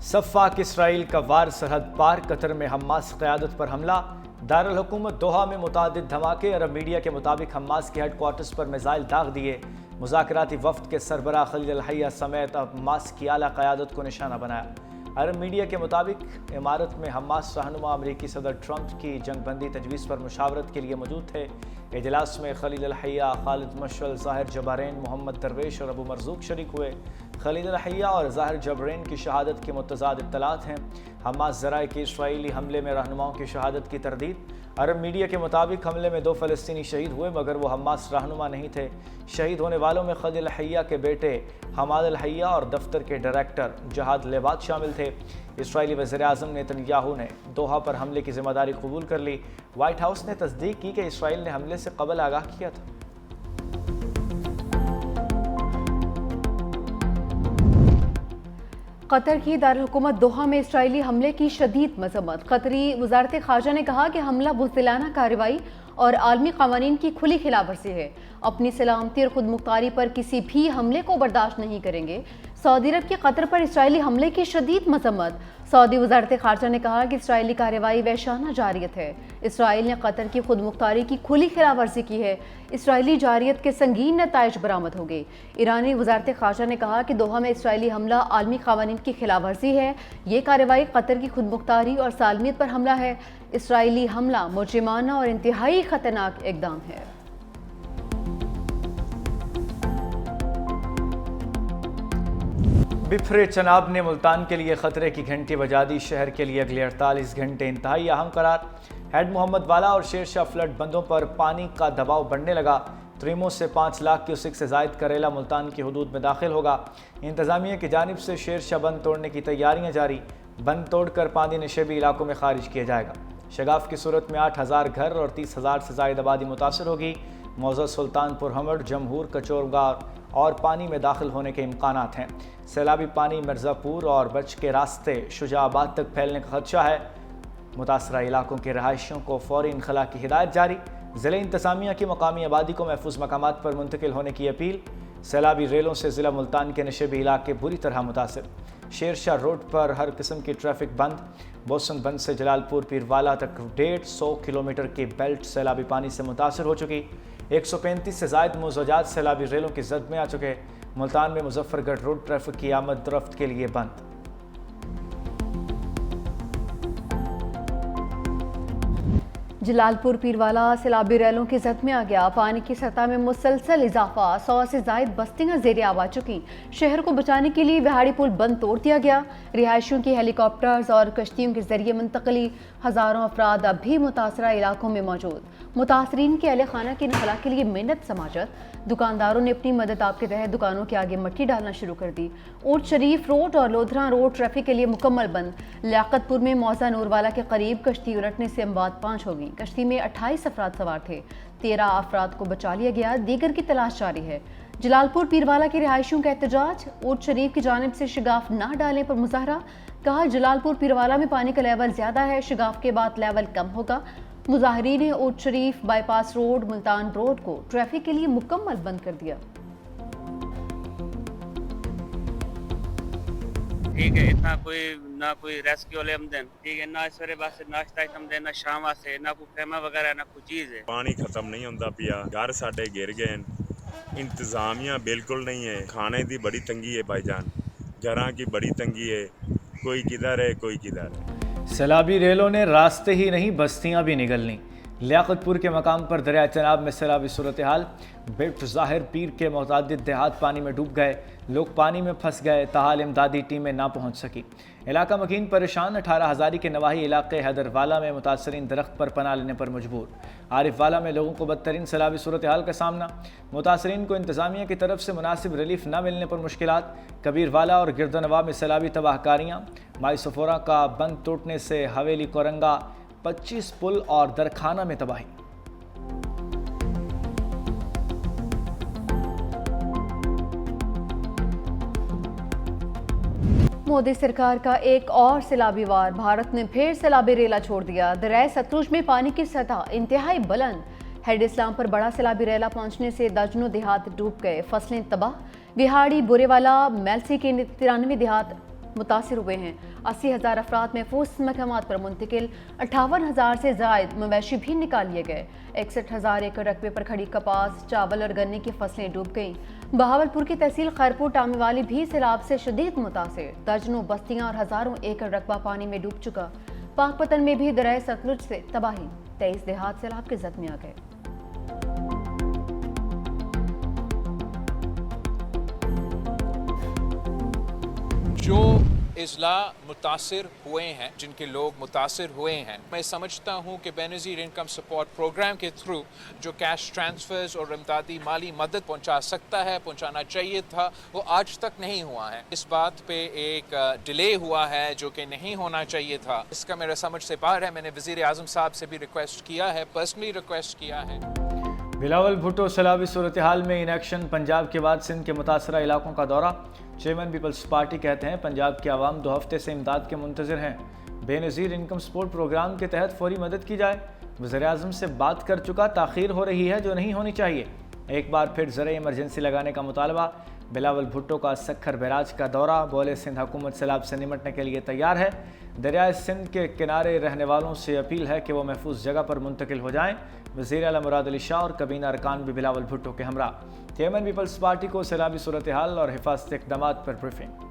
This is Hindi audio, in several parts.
सफ़ाक इसराइल का वार सरहद पार कतर में हमास क़यादत पर हमला। दारुल हुकूमत दोहा में मुतादिद धमाके। अरब मीडिया के मुताबिक हमास के हेडक्वार्टर्स पर मिसाइल दाग दिए। मुज़ाकराती वफ़द के सरबराह खलील अल हैया समेत हमास की आला क़यादत को निशाना बनाया। अरब मीडिया के मुताबिक इमारत में हमास रहनुमा अमरीकी सदर ट्रंप की जंगबंदी तजवीज़ पर मुशावरत के लिए मौजूद थे। इजलास में खलील अल हैया, खालिद मशअल, ज़ाहिर जबारैन, मोहम्मद दरवेश और अबू मरज़ूक शरीक हुए। खलील अल हैया और ज़ाहिर जबारैन की शहादत की मुतज़ाद इत्तलात हैं। हमास ज़राए के इसराइली हमले में रहनुमाओं की शहादत की तरदीद। अरब मीडिया के मुताबिक हमले में 2 फ़लस्तीनी शहीद हुए, मगर वो हमास रहनुमा नहीं थे। शहीद होने वालों में खलील अल हैया के बेटे हमाद अल हैया और दफ्तर के डायरेक्टर जहाद लेबात शामिल थे। इसराइली वज़ीर-ए-आज़म नेतन्याहू ने दोहा पर हमले की जिम्मेदारी कबूल कर ली। व्हाइट हाउस ने तस्दीक की कि इसराइल ने हमले से कबल आगाह किया था। कतर की दारुल हुकूमत दोहा में इसराइली हमले की शदीद मजम्मत। कतरी वजारत खारजा ने कहा कि हमला बुज़दिलाना कार्रवाई और आलमी क़वानीन की खुली खिलाफवर्जी है। अपनी सलामती और खुद मुख्तारी पर किसी भी हमले को बर्दाश्त नहीं करेंगे। सऊदी अरब की कतर पर इसराइली हमले की शदीद मजम्मत। सऊदी वजारत खारजा ने कहा कि इसराइली कार्रवाई वहशाना जारियत है। इसराइल ने कतर की खुद मुख्तारी की खुली खिलाफवर्जी की है। इसराइली जारियत के संगीन नताइज बरामद हो गए। ईरानी वजारत खारजा ने कहा कि दोहा में इसराइली हमला आलमी क़वानीन की खिलाफवर्जी है। ये कार्रवाई कतर की खुद मुख्तारी और सालमियत पर हमला है। इसराइली हमला मुजरिमाना और इंतहाई खतरनाक इक़दाम है। बिफरे चनाब ने मुल्तान के लिए खतरे की घंटी बजा दी। शहर के लिए अगले 48 घंटे इंतहाई अहम करार। हेड मोहम्मद वाला और शेरशाह फ्लड बंदों पर पानी का दबाव बढ़ने लगा। त्रीमो से 5 लाख क्यूसिक से जायद करेला मुल्तान की हदूद में दाखिल होगा। इंतजामिया की जानिब से शेरशाह बंद तोड़ने की तैयारियां जारी। बंद तोड़कर पानी नशेबी इलाकों में खारिज किया जाएगा। शगाफ की सूरत में 8000 घर और 30,000 से जायद आबादी मुतासर होगी। मौज़ा, सुल्तानपुर हमड़, जमहूर, कचौरगार और पानी में दाखिल होने के इम्कानात हैं। सैलाबी पानी मिर्ज़ापुर और बच के रास्ते शुजाबाद तक फैलने का खदशा है। मुतासरा इलाकों के रहायशियों को फौरी इनखला की हिदायत जारी। ज़िला इंतज़ामिया की मकामी आबादी को महफूज मकामात पर मुंतकिल होने की अपील। सैलाबी रेलों से ज़िला मुल्तान के नशेबी इलाके बुरी तरह मुतासर। शेरशाह रोड पर हर किस्म की ट्रैफिक बंद। बोसन बंद से जलालपुर पीरवाला तक 150 किलोमीटर की बेल्ट सैलाबी पानी से मुतासर हो चुकी। 135 से जायद मुज़ाजात सैलाबी रेलों की जद में आ चुके। मुल्तान में मुजफ्फरगढ़ रोड ट्रैफिक की आमद रफ्त के लिए बंद। जलालपुर पीरवाला सैलाबी रेलों की जद में आ गया। पानी की सतह में मुसलसल इजाफा। 100 से जायद बस्तियां ज़ेरे आब आ चुकी। शहर को बचाने के लिए विहाड़ी पुल बंद तोड़ दिया गया। रिहायशियों की हेलीकॉप्टर्स और कश्तियों के जरिए मुंतकली। हज़ारों अफराद अब भी मुतासरा इलाकों में मौजूद। मुतासरीन के अहले खाना की नखला के लिए मेहनत समाजत। दुकानदारों ने अपनी मदद आप के तहत दुकानों के आगे मट्टी डालना शुरू कर दी। ऊट शरीफ रोड और लोधरा रोड ट्रैफिक के लिए मुकम्मल बंद। लियाकतपुर में मौजा नूरवाला के करीब कश्ती उलटने से अमवात 5 हो गई। कश्ती में 28 अफराद सवार थे। 13 अफराद को बचा लिया गया। दीगर की तलाश जारी है। जलालपुर पीरवाला के रिहायशियों का एहतजाज। ऊट शरीफ की जानिब से शिगाफ ना डालने पर मुजाहरा। कहा जलालपुर पीरवाला में पानी का लेवल ज्यादा है, शिगाफ के बाद लेवल कम होगा। मुजाहिरीन ने ऊट शरीफ बाईपास रोड मुल्तान रोड को ट्रैफिक के लिए मुकम्मल बंद कर दिया। ठीक है, इतना ना कोई रेस्क्यू वाले हमदन, ठीक है, ना सवेरे वास्ते नाश्ता हमदन, ना शाम वास्ते, ना कोई खेमा वगैरह, ना कोई चीज है। पानी खत्म नहीं होता पिया। घर साडे गिर गए। इंतजामिया बिल्कुल नहीं है। खाने की बड़ी तंगी है भाईजान। घरों की बड़ी तंगी है। कोई किधर है, कोई किधर है। सैलाबी रेलों ने रास्ते ही नहीं बस्तियां भी निगलनी। लियाकतपुर के मकाम पर दरिया चनाब में सैलाबी सूरत हाल। बिट ज़ाहिर पीर के मुतादिद देहात पानी में डूब गए। लोग पानी में फंस गए। ताहाल इमदादी टीमें ना पहुंच सकी। इलाका मकीन परेशान। 18 हज़ारी के नवाही इलाके हैदरवाला में मुतासरीन दरख्त पर पनाह लेने पर मजबूर। आरिफवाला में लोगों को बदतरीन सैलाबी सूरत हाल का सामना। मुतासरीन को इंतजामिया की तरफ से मुनासिब रिलीफ न मिलने पर मुश्किलात। कबीरवाला और गिरदनवा में सैलाबी तबाहकारियाँ। माईसफोरा का बंद टूटने से हवेली कोरंगा, 25 पुल और दरखाना में तबाही। मोदी सरकार का एक और सैलाबी वार। भारत ने फिर सैलाबी रेला छोड़ दिया। दरिया सतलुज में पानी की सतह इंतहाई बुलंद। हेड इस्लाम पर बड़ा सैलाबी रेला पहुंचने से दर्जनों देहात डूब गए। फसलें तबाह। बिहाड़ी, बुरेवाला, मेलसी के 93 देहात मुतासिर हुए हैं। 80,000 अफराद महफूज मकामात पर मुंतकिल, 58,000 से जायद मवेशी भी निकाल लिए गए। 61,000 एकड़ रकबे पर खड़ी कपास, चावल और गन्ने की फसलें डूब गईं। बहावलपुर की तहसील खैरपुर टामीवाली भी सैलाब से शदीद मुतासिर, दर्जनों बस्तियां और हजारों एकड़ रकबा पानी में डूब चुका। पाकपतन में भी दरियाए सतलुज से तबाही, 23 देहात सैलाब के जख्मी आ गए। जो इजला मुतासिर हुए हैं, जिनके लोग मुतासिर हुए हैं, मैं समझता हूँ कि बेनज़ीर इनकम सपोर्ट प्रोग्राम के थ्रू जो कैश ट्रांसफर्स और इमदादी माली मदद पहुँचा सकता है, पहुँचाना चाहिए था, वो आज तक नहीं हुआ है। इस बात पे एक डिले हुआ है जो कि नहीं होना चाहिए था। इसका मेरा समझ से बाहर है। मैंने वज़ीर आज़म साहब से भी रिक्वेस्ट किया है, पर्सनली रिक्वेस्ट किया है। बिलावल भुट्टो सैलाबी सूरत हाल में इन एक्शन, पंजाब के बाद सिंध के मुतासरा इलाकों का दौरा। चेयरमैन पीपल्स पार्टी कहते हैं पंजाब की आवाम 2 हफ्ते से इमदाद के मुंतज़िर हैं। बेनज़ीर इनकम सपोर्ट प्रोग्राम के तहत फौरी मदद की जाए। वज़ीर आज़म से बात कर चुका, ताख़ीर हो रही है जो नहीं होनी चाहिए। एक बार फिर ज़र इमरजेंसी लगाने का मुतालबा। बिलावल भुट्टो का सखर बैराज का दौरा। बोले सिंध हुकूमत सैलाब से निमटने के लिए तैयार है। दरियाए सिंध के किनारे रहने वालों से अपील है कि वो महफूज जगह पर मुंतकिल हो जाएँ। वज़ीर आला मुराद अली शाह और कबीना अरकान भी बिलावल भुट्टो के हमरा। चेयरमैन पीपल्स पार्टी को सैलाबी सूरत हाल और हिफाजती इक़दामात पर ब्रीफिंग।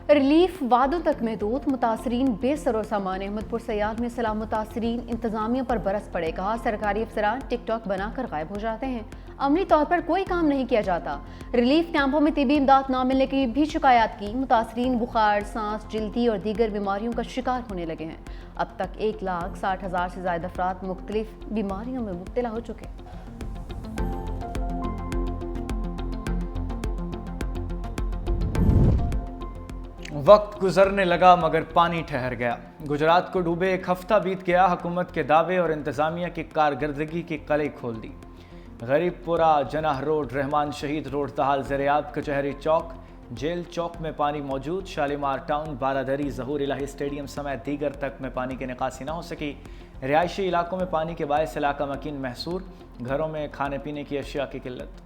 रिलीफ वादों तक महदूद, मुतासरीन बेसरो सामान। अहमदपुर सयाद में सैलाब मुतासरीन इंतजामिया पर बरस पड़े। कहा सरकारी अफसरान टिकटॉक बनाकर गायब हो जाते हैं, अमली तौर पर कोई काम नहीं किया जाता। रिलीफ कैंपों में तिबी इमदाद न मिलने की भी शिकायत की। मुतासरीन बुखार, सांस, जल्दी और दीगर बीमारियों का शिकार होने लगे हैं। अब तक 1,60,000 से ज्यादा अफराद मुख्तलिफ बीमारियों में मुब्तला हो चुके हैं। वक्त गुजरने लगा मगर पानी ठहर गया। गुजरात को डूबे 1 हफ्ता बीत गया। हुकूमत के दावे और इंतजामिया की कारकर्दगी की कलई खोल दी। गरीबपुरा, जनाह रोड, रहमान शहीद रोड तहाल ज़ेरियाब, कचहरी चौक, जेल चौक में पानी मौजूद। शालीमार टाउन, बारादरी, ज़हूर इलाही स्टेडियम समेत दीगर तक में पानी की निकासी न हो सकी। रिहायशी इलाकों में पानी के बायस इलाका मकीन महसूर। घरों में खाने पीने की अशिया की किल्लत।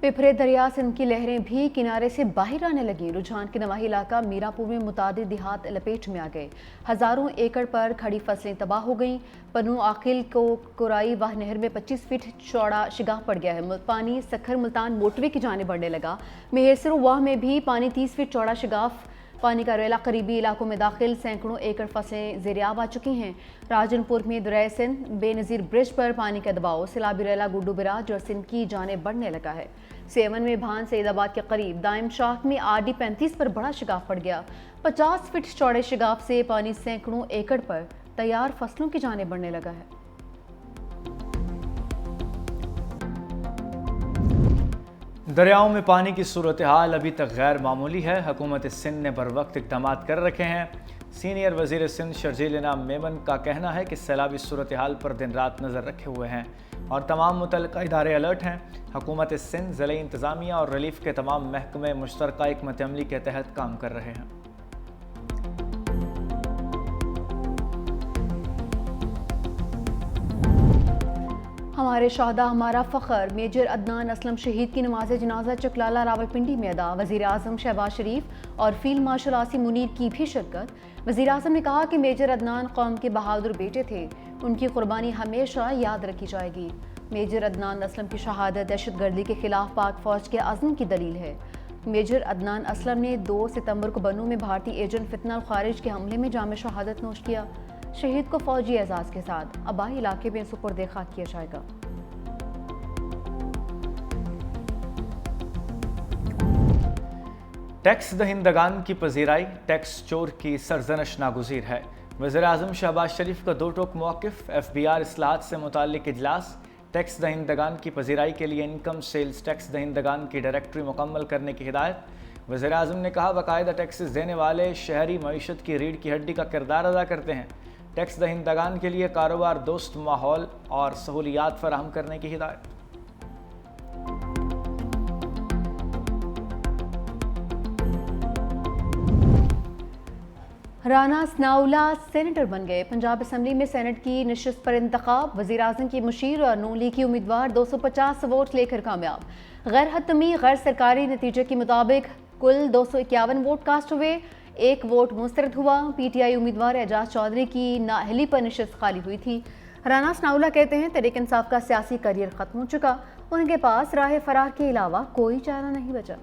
पिपरे दरिया सिंध की लहरें भी किनारे से बाहर आने लगी। रुझान के नवाही इलाका मीरापुर में मुतादिद देहात लपेट में आ गए। हजारों एकड़ पर खड़ी फसलें तबाह हो गईं। पन्नू आखिल को कुराई वाह नहर में 25 फीट चौड़ा शिगाफ पड़ गया है। पानी सखर मुल्तान मोटवे की जाने बढ़ने लगा। मेहसरो वाह में भी पानी 30 फीट चौड़ा शिगाफ। पानी का रेला करीबी इलाकों में दाखिल, सैकड़ों एकड़ फसलें ज़ेरियाब आ चुकी हैं। राजनपुर में दरिया सिंध बेनज़ीर ब्रिज पर पानी का दबाव, सैलाबी रेला गुड्डू बिराज और सिंध की जाने बढ़ने लगा है। सेवन में भान सईदाबाद के करीब दाइम शाख में RD 35 पर बड़ा शिगाफ पड़ गया। 50 फीट चौड़े शिगाफ से पानी सैकड़ों एकड़ पर तैयार फसलों की जाने बढ़ने लगा है। दरियाओं में पानी की सूरत हाल अभी तक गैर मामूली है। हुकूमत सिंध ने बर वक्त इक़दाम कर रखे हैं। सीनियर वज़ीर सिंध शर्जील इनाम मेमन का कहना है कि सैलाबी सूरत हाल पर दिन रात नज़र रखे हुए हैं और तमाम मुतल्लिक़ा इदारे अलर्ट हैं। हुकूमत सिंध, ज़िले इंतज़ामिया और रिलीफ के तमाम महकमे मुश्तरका हिकमत अमली के तहत काम कर रहे हैं। हमारे शहदा हमारा फ़ख्र। मेजर अदनान असलम शहीद की नमाज जनाजा चकलाला रावलपिंडी में अदा। वज़ीर आज़म शहबाज शरीफ और फील्ड मार्शल आसिम मुनीर की भी शिरकत। वज़ीर आज़म ने कहा कि मेजर अदनान कौम के बहादुर बेटे थे, उनकी कुर्बानी हमेशा याद रखी जाएगी। मेजर अदनान असलम की शहादत दहशत गर्दी के खिलाफ पाक फ़ौज के अज़्म की दलील है। मेजर अदनान असलम ने 2 सितंबर को बन्नू में भारतीय एजेंट फितना खारिज के हमले में जाम शहादत नोश किया। शहीद को फौजी एजाज के साथ आबाई इलाके में सुपुर्द खाक किया जाएगा। टैक्स दहिंदगान की पजीराई, टैक्स चोर की सरजनश नागुज़ीर है। वज़ीर आज़म शहबाज शरीफ का 2 टोक मौक़िफ़। FBR इस्लाहात से मुताल्लिक़ इजलास। टैक्स दहिंदगान की पजीराई के लिए इनकम सेल्स टैक्स दहिंदगान की डायरेक्टरी मुकम्मल करने की हिदायत। वज़ीर आज़म ने कहा बाकायदा टैक्सेस देने वाले शहरी मईशत की रीढ़ की हड्डी का किरदार अदा करते हैं। टैक्स दहिंदगान के लिए कारोबार दोस्त माहौल और सहूलियात फराहम करने की हिदायत। राना सनाउल्ला सेनेटर बन गए। पंजाब असम्बली में सेनेट की नशिस्त पर इंतखाब। वज़ीर आज़म की मुशीर और नून लीग की उम्मीदवार 250 वोट लेकर कामयाब। गैर हतमी गैर सरकारी नतीजे के मुताबिक कुल 251 वोट कास्ट हुए, 1 वोट मुस्तरद हुआ। PTI उम्मीदवार एजाज चौधरी की नाअहली पर नशिस्त खाली हुई थी। राना सनाउल्ला कहते हैं तहरीक इंसाफ का सियासी करियर खत्म हो चुका, उनके पास राह फरार के अलावा कोई चारा नहीं बचा।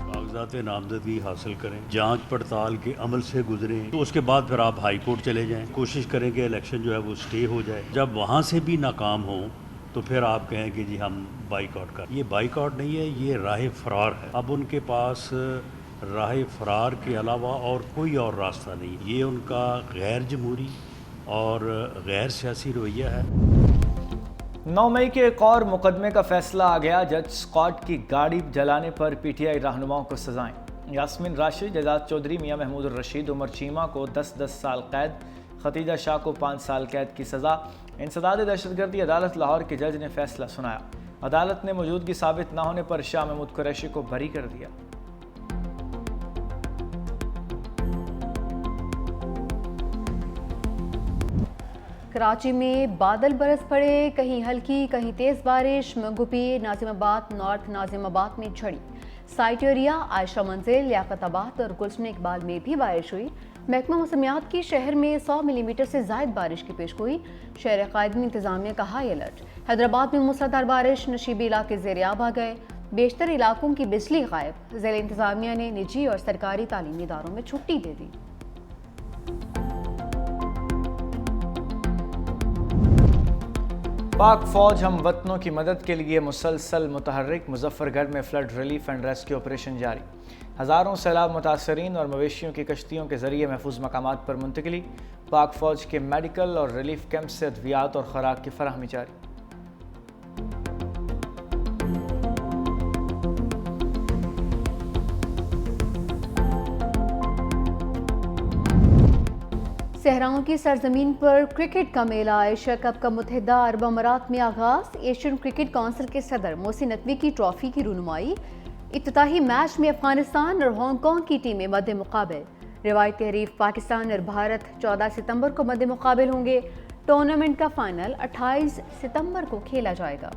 कागजात नामजदगी हासिल करें, जांच पड़ताल के अमल से गुजरें, तो उसके बाद फिर आप हाई कोर्ट चले जाएं, कोशिश करें कि इलेक्शन जो है वो स्टे हो जाए। जब वहाँ से भी नाकाम हो तो फिर आप कहें कि जी हम बाइकआउट कर। ये बाइकआउट नहीं है, ये राह फरार है। अब उनके पास राह फरार के अलावा और कोई और रास्ता नहीं। ये उनका गैर जमहूरी और गैर सियासी रवैया है। 9 मई के एक और मुकदमे का फैसला आ गया। जज स्कॉट की गाड़ी जलाने पर PTI रहनुमाओं को सजाएं। यास्मीन राशिद, एजाज चौधरी, मियां महमूद रशीद, उमर चीमा को 10-10 साल कैद, खतीजा शाह को 5 साल कैद की सज़ा। इंसदाद दहशतगर्दी अदालत लाहौर के जज ने फैसला सुनाया। अदालत ने मौजूदगी साबित न होने पर शाह महमूद कुरैशी को बरी कर दिया। कराची में बादल बरस पड़े, कहीं हल्की कहीं तेज बारिश। मंगूपी, नाजिमाबाद, नॉर्थ नाजिमाबाद में झड़ी। साइट एरिया, आयशा मंजिल, लियाकताबाद और गुलशन इकबाल में भी बारिश हुई। महकमा मौसमियात की शहर में 100 मिलीमीटर से ज़ायद बारिश की पेशगोई। शहर कायदीन इंतजामिया का हाई अलर्ट। हैदराबाद में मूसलाधार बारिश, नशीबी इलाके ज़ेर-ए-आब आ गए। बेशतर इलाकों की बिजली गायब। ज़िला इंतजामिया ने निजी और सरकारी तालीमी इदारों में छुट्टी दे दी। पाक फौज हम वतनों की मदद के लिए मुसलसल मुतहर्रिक। मुजफ्फरगढ़ में flood relief and rescue operation जारी। हज़ारों सैलाब मुतासरीन और मवेशियों की कश्तियों के जरिए महफूज मकामात पर मुंतकिली। पाक फौज के मेडिकल और रिलीफ कैंप से अद्वियात और खुराक की फराहमी जारी। सहराओं की सरजमीन पर क्रिकेट का मेला। एशिया कप का मुत्तहिदा अरब अमारात में आगाज। एशियन क्रिकेट काउंसिल के सदर मोहसिन नकवी की ट्रॉफी की रुनुमाई। इफ्तिताही मैच में अफगानिस्तान और हांगकांग की टीमें मद्दे मुकाबिल। रिवायती हरीफ पाकिस्तान और भारत 14 सितंबर को मद्दे मुकाबिल होंगे। टूर्नामेंट का फाइनल 28 सितंबर को खेला जाएगा।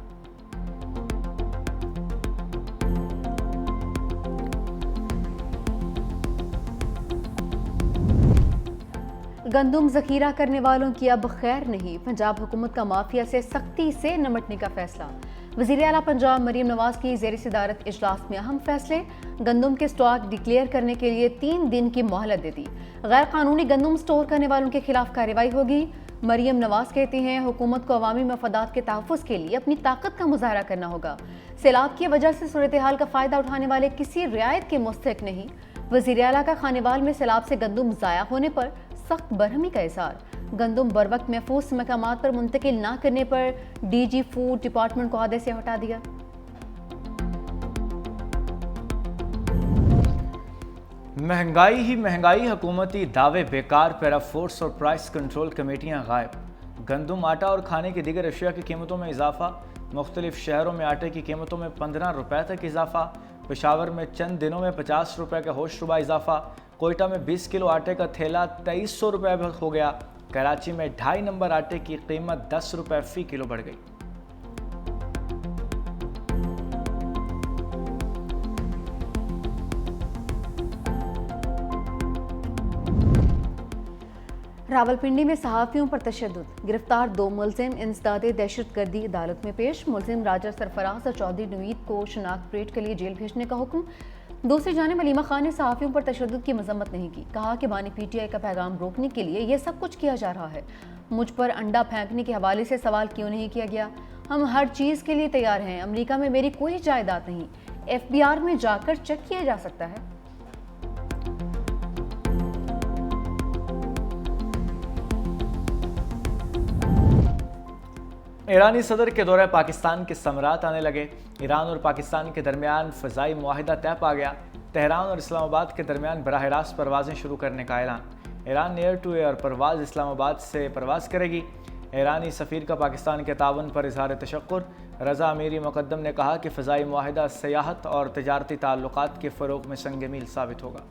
गंदुम जखीरा करने वालों की अब खैर नहीं। पंजाब हुकूमत का माफिया से सख्ती से निपटने का फैसला। वज़ीर आला पंजाब मरीम नवाज की ज़ेर सदारत इजलास में अहम फैसले। गंदुम के स्टॉक डिक्लेयर करने के लिए 3 दिन की मोहलत दे दी। गैर कानूनी गंदुम स्टोर करने वालों के खिलाफ कार्रवाई होगी। मरीम नवाज कहती हैं हुकूमत को अवामी मफादात के तहफ़्फ़ुज़ के लिए अपनी ताकत का मुजाहरा करना होगा। सैलाब की वजह से सूरत हाल का फ़ायदा उठाने वाले किसी रियायत के मुस्तहिक़ नहीं। वज़ीर आला का खानेवाल में सैलाब से गंदुम ज़ाया होने पर सख्त बरहमी का इज़हार। गंदुम बर वक्त महफूज मकामात पर मुंतकिल ना करने पर DG फूड डिपार्टमेंट को अहदे से हटा दिया। महंगाई ही महंगाई, हुकूमती दावे बेकार। पैराफोर्स और प्राइस कंट्रोल कमेटियां गायब। गंदुम, आटा और खाने की दीगर अशिया की कीमतों में इजाफा। मुख्तलिफ शहरों में आटे की कीमतों में 15 रुपए तक इजाफा। पेशावर में चंद दिनों में 50 रुपए का होशरुबा इजाफा। कोयटा में 20 किलो आटे का थैला 2300 रुपए हो गया। कराची में 2.5 नंबर आटे की कीमत 10 रुपए फी किलो बढ़ गई। रावलपिंडी में सहाफ़ियों पर तशद्दुद। गिरफ्तार 2 मुलजिम इंसदादे दहशतगर्दी अदालत में पेश। मुलजिम राजा सरफराज और चौधरी नवीद को शनाख्त परेड के लिए जेल भेजने का हुक्म। दूसरी जानिब अलीमा खान ने सहाफ़ियों पर तशद्दुद की मजम्मत नहीं की। कहा कि बानी PTI का पैगाम रोकने के लिए यह सब कुछ किया जा रहा है। मुझ पर अंडा फेंकने के हवाले से सवाल क्यों नहीं किया गया? हम हर चीज़ के लिए तैयार हैं। अमेरिका में मेरी कोई जायदाद नहीं। FBR में जाकर चेक किया जा सकता है। ईरानी सदर के दौरे पाकिस्तान के समरात आने लगे। ईरान और पाकिस्तान के दरमियान फ़ज़ाई मुआहिदा तय पा गया। तेहरान और इस्लामाबाद के दरमियान बराह रास्त परवाज़ें शुरू करने का ऐलान। ईरान एयर टू एयर परवाज़ इस्लामाबाद से परवाज़ करेगी। ईरानी सफ़ीर का पाकिस्तान के तावन पर इज़हार तशक्कुर। रज़ा अमीरी मुक़द्दम ने कहा कि फ़ज़ाई मुआहिदा सियाहत और तिजारती ताल्लुकात के फ़रोग़ में संग मील साबित होगा।